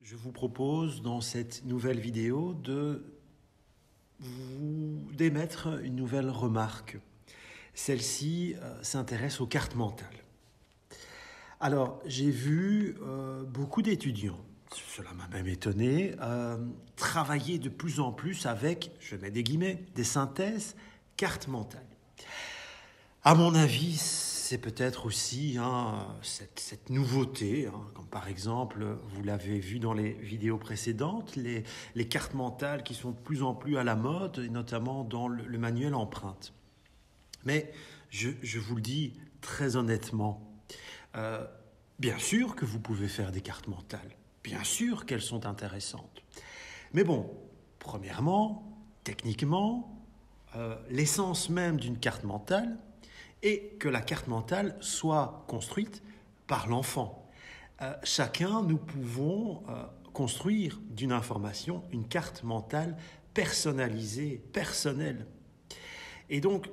Je vous propose dans cette nouvelle vidéo d'émettre une nouvelle remarque. Celle-ci s'intéresse aux cartes mentales. Alors, j'ai vu beaucoup d'étudiants, cela m'a même étonné, travailler de plus en plus avec, je mets des guillemets, des synthèses cartes mentales. À mon avis, c'est peut-être aussi cette nouveauté, comme par exemple, vous l'avez vu dans les vidéos précédentes, les cartes mentales qui sont de plus en plus à la mode, et notamment dans le manuel empreinte. Mais je vous le dis très honnêtement, bien sûr que vous pouvez faire des cartes mentales, bien sûr qu'elles sont intéressantes. Mais bon, premièrement, techniquement, l'essence même d'une carte mentale, et que la carte mentale soit construite par l'enfant. Chacun, nous pouvons construire d'une information une carte mentale personnalisée, personnelle. Et donc,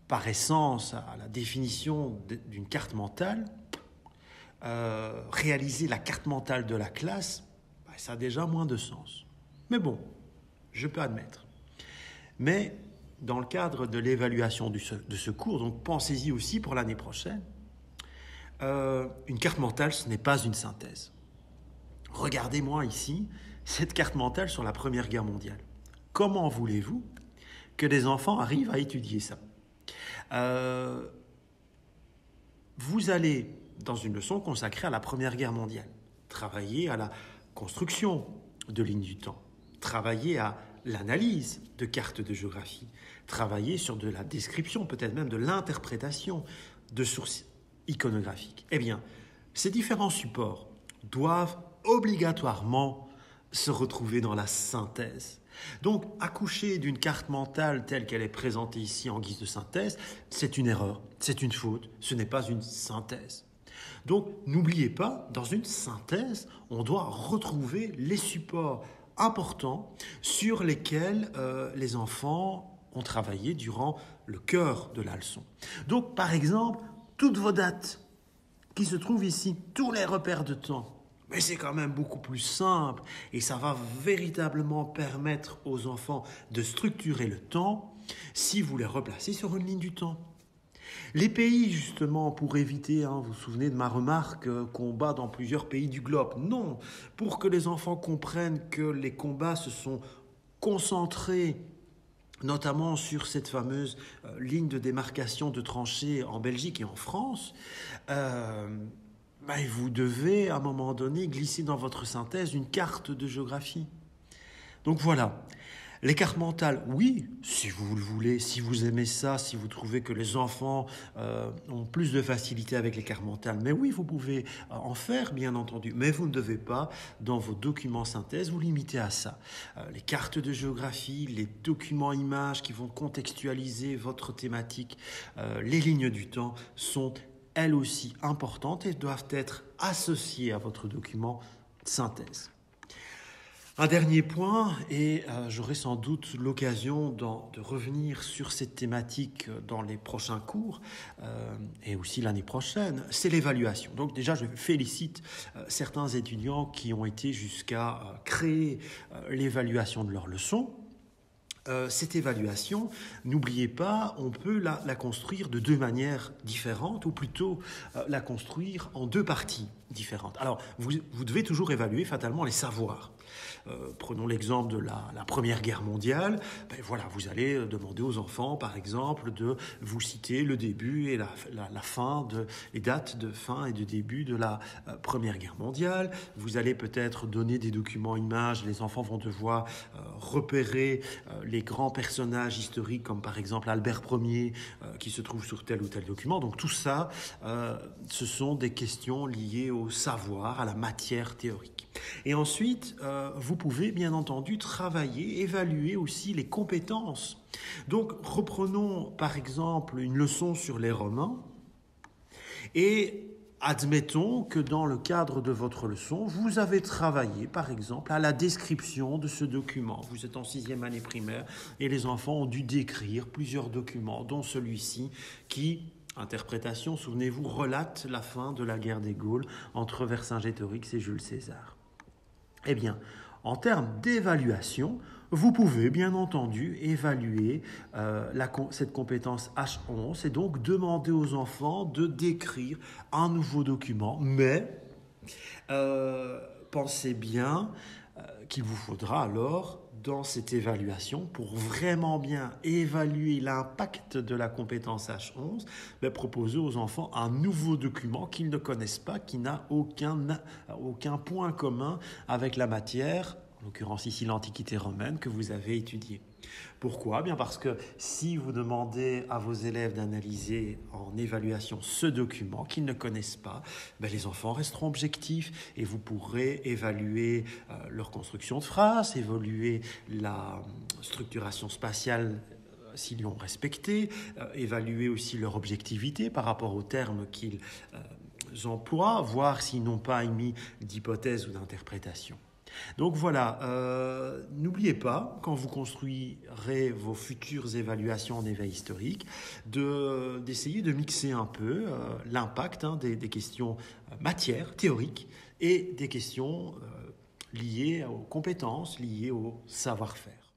par essence, à la définition d'une carte mentale, réaliser la carte mentale de la classe, ça a déjà moins de sens. Mais bon, je peux admettre. Mais dans le cadre de l'évaluation de ce cours, donc pensez-y aussi pour l'année prochaine, une carte mentale, ce n'est pas une synthèse. Regardez-moi ici cette carte mentale sur la Première Guerre mondiale. Comment voulez-vous que les enfants arrivent à étudier ça ? Vous allez, dans une leçon consacrée à la Première Guerre mondiale, travailler à la construction de lignes du temps, travailler à l'analyse de cartes de géographie, travailler sur de la description, peut-être même de l'interprétation de sources iconographiques. Eh bien, ces différents supports doivent obligatoirement se retrouver dans la synthèse. Donc, accoucher d'une carte mentale telle qu'elle est présentée ici en guise de synthèse, c'est une erreur, c'est une faute, ce n'est pas une synthèse. Donc, n'oubliez pas, dans une synthèse, on doit retrouver les supports importants sur lesquels les enfants ont travaillé durant le cœur de la leçon. Donc, par exemple, toutes vos dates qui se trouvent ici, tous les repères de temps, mais c'est quand même beaucoup plus simple et ça va véritablement permettre aux enfants de structurer le temps si vous les replacez sur une ligne du temps. Les pays, justement, pour éviter, vous vous souvenez de ma remarque, combats dans plusieurs pays du globe. Non, pour que les enfants comprennent que les combats se sont concentrés notamment sur cette fameuse ligne de démarcation de tranchées en Belgique et en France, vous devez, à un moment donné, glisser dans votre synthèse une carte de géographie. Donc voilà, les cartes mentales, oui, si vous le voulez, si vous aimez ça, si vous trouvez que les enfants ont plus de facilité avec les cartes mentales, mais oui, vous pouvez en faire, bien entendu, mais vous ne devez pas, dans vos documents synthèse, vous limiter à ça. Les cartes de géographie, les documents images qui vont contextualiser votre thématique, les lignes du temps sont elles aussi importantes et doivent être associées à votre document synthèse. Un dernier point, et j'aurai sans doute l'occasion de revenir sur cette thématique dans les prochains cours et aussi l'année prochaine, c'est l'évaluation. Donc déjà, je félicite certains étudiants qui ont été jusqu'à créer l'évaluation de leurs leçons. Cette évaluation, n'oubliez pas, on peut la construire de deux manières différentes, ou plutôt la construire en deux parties différentes. Alors, vous devez toujours évaluer fatalement les savoirs. Prenons l'exemple de la Première Guerre mondiale. Vous allez demander aux enfants, par exemple, de vous citer le début et la fin, les dates de fin et de début de la Première Guerre mondiale. Vous allez peut-être donner des documents images. Les enfants vont devoir repérer les grands personnages historiques, comme par exemple Albert Ier, qui se trouve sur tel ou tel document. Donc tout ça, ce sont des questions liées au savoir, à la matière théorique. Et ensuite, vous pouvez bien entendu travailler, évaluer aussi les compétences. Donc reprenons par exemple une leçon sur les Romains et admettons que dans le cadre de votre leçon, vous avez travaillé par exemple à la description de ce document. Vous êtes en 6e année primaire et les enfants ont dû décrire plusieurs documents, dont celui-ci qui, interprétation, souvenez-vous, relate la fin de la guerre des Gaules entre Vercingétorix et Jules César. Eh bien, en termes d'évaluation, vous pouvez bien entendu évaluer cette compétence H11 et donc demander aux enfants de décrire un nouveau document, mais pensez bien qu'il vous faudra alors, dans cette évaluation, pour vraiment bien évaluer l'impact de la compétence H11, proposer aux enfants un nouveau document qu'ils ne connaissent pas, qui n'a aucun point commun avec la matière, en l'occurrence ici l'Antiquité romaine, que vous avez étudiée. Pourquoi? Bien parce que si vous demandez à vos élèves d'analyser en évaluation ce document qu'ils ne connaissent pas, les enfants resteront objectifs et vous pourrez évaluer leur construction de phrases, évaluer la structuration spatiale s'ils l'ont respecté, évaluer aussi leur objectivité par rapport aux termes qu'ils emploient, voir s'ils n'ont pas émis d'hypothèse ou d'interprétation. Donc voilà, n'oubliez pas, quand vous construirez vos futures évaluations en éveil historique, d'essayer de mixer un peu l'impact des questions matière, théoriques, et des questions liées aux compétences, liées au savoir-faire.